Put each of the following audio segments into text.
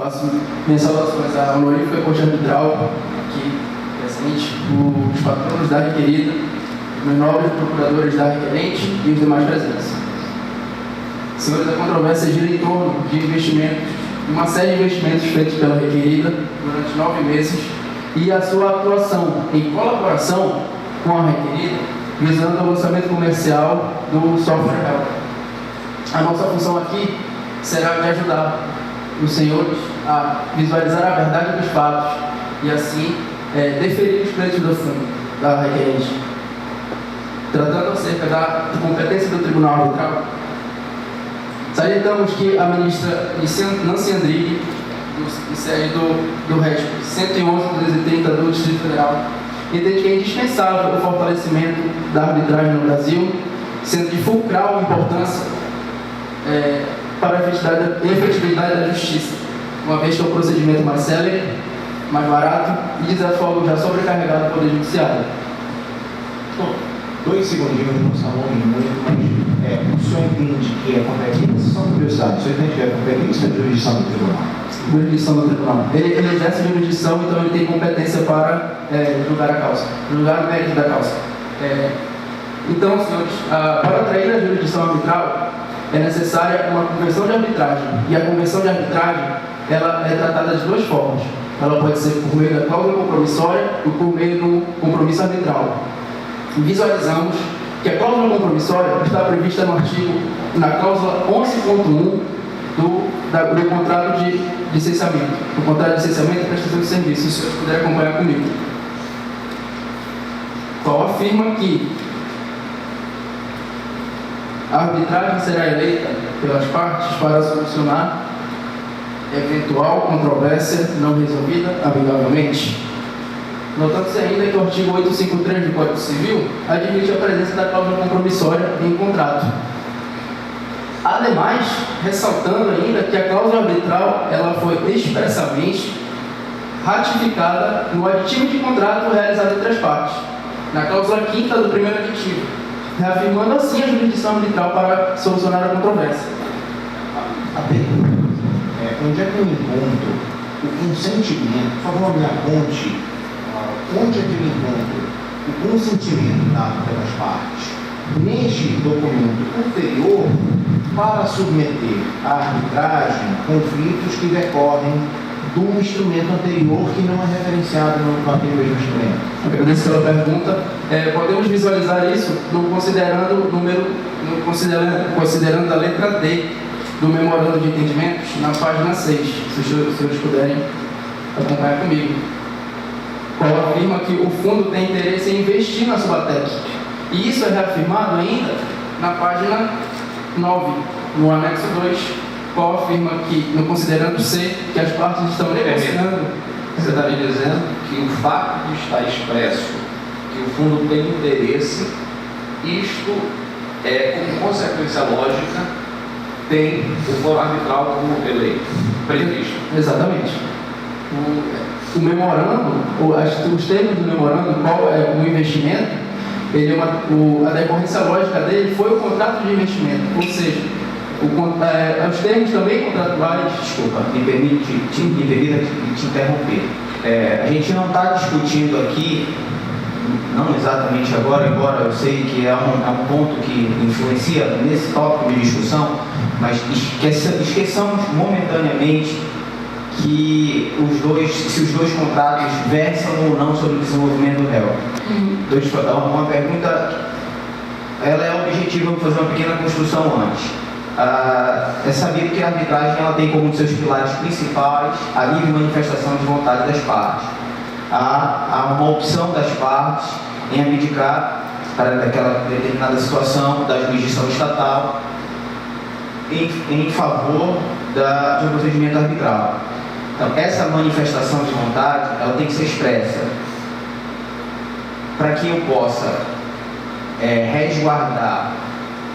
Faço minhas saudações à honorífica corte arbitral aqui presente, os patronos da requerida, os meus nobres procuradores da requerente e os demais presentes. Senhores, a controvérsia gira em torno de investimentos, uma série de investimentos feitos pela requerida durante 9 meses e a sua atuação em colaboração com a requerida, visando o lançamento comercial do software Help. A nossa função aqui será de ajudar os senhores a visualizar a verdade dos fatos e assim deferir os pleitos do fundo da requerente. Tratando acerca da competência do Tribunal Arbitral, salientamos que a ministra Nancy Andrighi, do série do RESP 111/230 do Distrito Federal, entende que é indispensável o fortalecimento da arbitragem no Brasil, sendo de fulcral importância para a efetividade da justiça, uma vez que é o procedimento mais célere, mais barato e desafoga já sobrecarregado do Poder Judiciário. Bom, 2 segundinhos, não são longos muito, mas o senhor entende que é competência, só curiosidade, o senhor entende que é competência ou jurisdição do tribunal? Jurisdição do tribunal. Ele exerce jurisdição, então ele tem competência para julgar a causa, julgar o mérito da causa. Então, senhores, para atrair a jurisdição arbitral, é necessária uma convenção de arbitragem. E a convenção de arbitragem, ela é tratada de 2 formas. Ela pode ser por meio da cláusula compromissória ou por meio do compromisso arbitral. Visualizamos que a cláusula compromissória está prevista na cláusula 11.1 do contrato de licenciamento. O contrato de licenciamento e prestação de serviço, se os senhores puderem acompanhar comigo. Qual afirma que a arbitragem será eleita pelas partes para solucionar eventual controvérsia não resolvida amigavelmente. Notando-se ainda que o artigo 853 do Código Civil admite a presença da cláusula compromissória em contrato. Ademais, ressaltando ainda que a cláusula arbitral ela foi expressamente ratificada no aditivo de contrato realizado entre as partes, na cláusula 5ª do primeiro aditivo, reafirmando assim a jurisdição arbitral para solucionar a controvérsia. A pergunta onde é que eu encontro o consentimento, por favor, me aponte, onde é que eu encontro o consentimento dado pelas partes neste documento anterior para submeter à arbitragem conflitos que decorrem do instrumento anterior que não é referenciado naquele mesmo instrumento? Agradeço pela pergunta. Podemos visualizar isso considerando a letra D do memorando de entendimentos na página 6, se os senhores puderem acompanhar comigo. Qual afirma que o fundo tem interesse em investir na Subatec. E isso é reafirmado ainda na página 9, no anexo 2, qual afirma que, no considerando C, que as partes estão negociando. Você está me dizendo que o fato de estar expresso que o fundo tem interesse, isto como consequência lógica, tem o foro arbitral como eleito, previsto. Exatamente. O memorando, os termos do memorando, qual é o investimento, a decorrência lógica dele foi o contrato de investimento, ou seja, os termos também contratuais. Desculpa, me permita te interromper. A gente não está discutindo aqui, não exatamente agora, embora eu sei que é um ponto que influencia nesse tópico de discussão, mas esqueçamos momentaneamente que se os dois contratos versam ou não sobre o desenvolvimento do réu. Então, uma pergunta, ela é objetiva, vou fazer uma pequena construção antes. É sabido que a arbitragem ela tem como um de seus pilares principais a livre manifestação de vontade das partes. Há uma opção das partes em abdicar para aquela determinada situação da jurisdição estatal em favor de um procedimento arbitral. Então, essa manifestação de vontade ela tem que ser expressa para que eu possa resguardar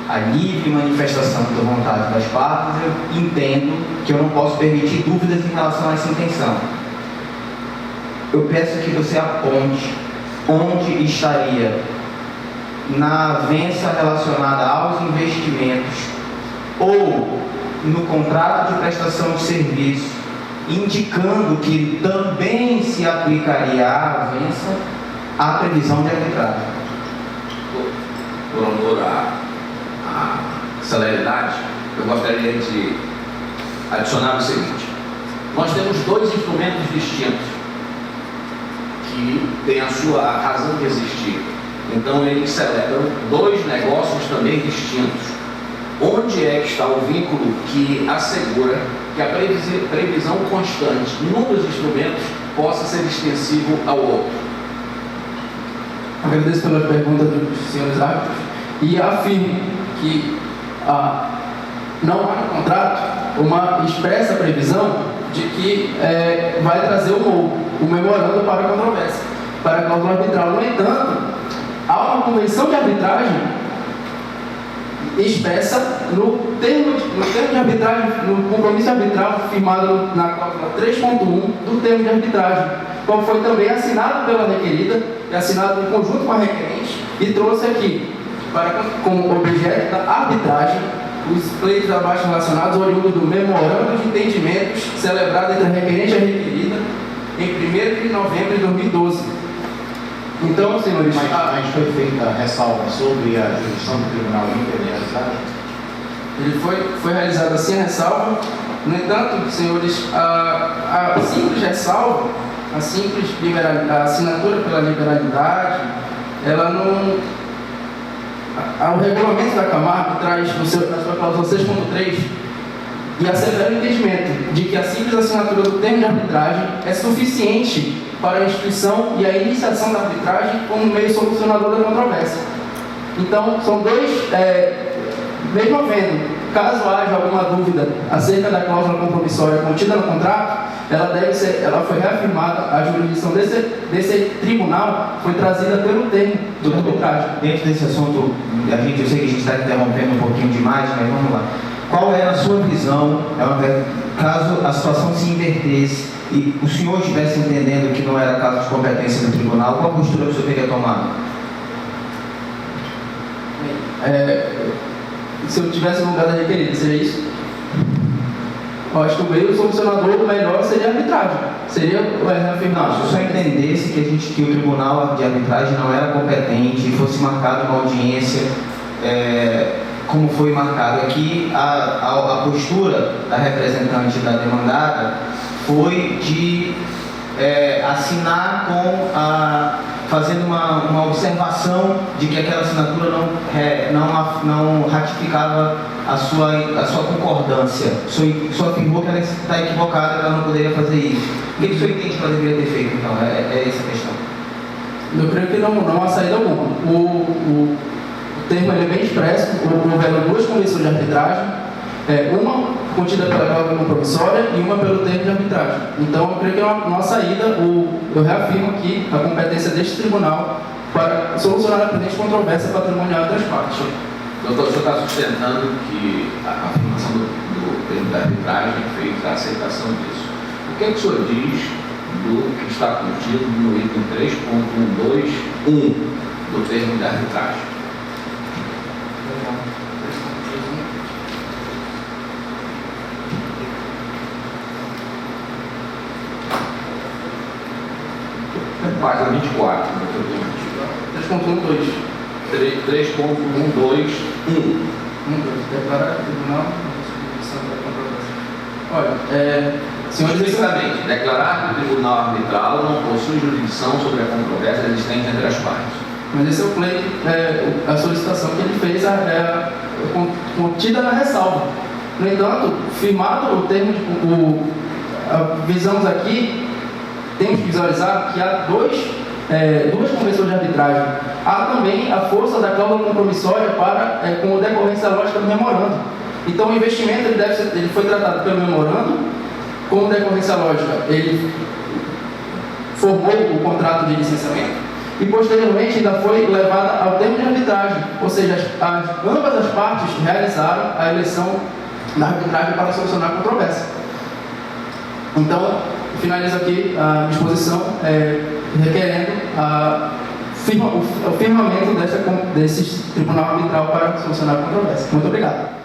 a livre manifestação da vontade das partes. Eu entendo que eu não posso permitir dúvidas em relação a essa intenção. Eu peço que você aponte onde estaria na avença relacionada aos investimentos ou no contrato de prestação de serviço indicando que também se aplicaria à avença a previsão de arbitragem. Por amor à celeridade, eu gostaria de adicionar o seguinte: nós temos dois instrumentos distintos que têm a sua razão de existir. Então eles celebram dois negócios também distintos. Onde é que está o vínculo que assegura que a previsão constante num dos instrumentos possa ser extensivo ao outro? Agradeço pela pergunta dos senhores árbitros e afirmo que não há no contrato uma expressa previsão de que vai trazer o memorando para a controvérsia, para a cláusula arbitral. No entanto, há uma convenção de arbitragem expressa no termo de arbitragem, no compromisso arbitral firmado na cláusula 3.1 do termo de arbitragem, qual foi também assinado pela requerida e assinado em conjunto com a requerente, e trouxe aqui como objeto da arbitragem os pleitos abaixo relacionados oriundos do memorando de entendimentos celebrado entre a requerente e a requerida em 1º de novembro de 2012. Então, senhores... Mas foi feita ressalva sobre a jurisdição do Tribunal Interrealizado? Ele foi realizado assim a ressalva. No entanto, senhores, a simples ressalva, a simples a assinatura pela liberalidade, ela não... O regulamento da Camargo traz na sua cláusula 6.3 e assevera o entendimento de que a simples assinatura do termo de arbitragem é suficiente para a instituição e a iniciação da arbitragem como meio solucionador da controvérsia. Então, são dois, mesmo havendo, caso haja alguma dúvida acerca da cláusula compromissória contida no contrato, ela foi reafirmada, a jurisdição desse tribunal foi trazida pelo termo de arbitragem. Dentro desse assunto, eu sei que a gente está interrompendo um pouquinho demais, mas vamos lá. Qual é a sua visão, caso a situação se invertesse e o senhor estivesse entendendo que não era caso de competência do tribunal, qual a postura que o senhor teria tomado? Se eu tivesse no lugar da requerida, seria isso? Eu acho que o meio solucionador melhor seria a arbitragem. Seria reafirmar. Não, se o senhor entendesse que o tribunal de arbitragem não era competente e fosse marcada uma audiência, como foi marcado aqui, a postura da representante da demandada foi de assinar fazendo uma observação de que aquela assinatura não ratificava a sua concordância. O senhor afirmou que ela está equivocada, que ela não poderia fazer isso. O que o senhor entende que ela deveria ter feito, então? É essa a questão. Eu creio que não há saída alguma. O termo ele é bem expresso, houveram duas convenções de arbitragem, uma contida pela cláusula compromissória e uma pelo termo de arbitragem. Então, eu creio que não há saída, eu reafirmo aqui a competência deste tribunal para solucionar a presente controvérsia patrimonial entre as partes. Doutor, o senhor está sustentando que a afirmação do termo da arbitragem fez a aceitação disso. O que é que o senhor diz do que está contido no item 3.121 do termo de arbitragem? Página 24, 3.12. 3.121. Declarar o tribunal da controvérsia. Olha, senhores, explicitamente, declarar que o tribunal arbitral não possui jurisdição sobre a controvérsia existente entre as partes. Mas esse é o pleito, a solicitação que ele fez contida na ressalva. No entanto, firmado o termo, visamos aqui, temos que visualizar que há duas convenções de arbitragem. Há também a força da cláusula compromissória com decorrência lógica do memorando. Então, o investimento ele foi tratado pelo memorando, com decorrência lógica, ele formou o contrato de licenciamento e, posteriormente, ainda foi levada ao termo de arbitragem. Ou seja, ambas as partes realizaram a eleição da arbitragem para solucionar a controvérsia. Então, finalizo aqui a disposição requerendo o firmamento desse tribunal arbitral para solucionar a controvérsia. Muito obrigado.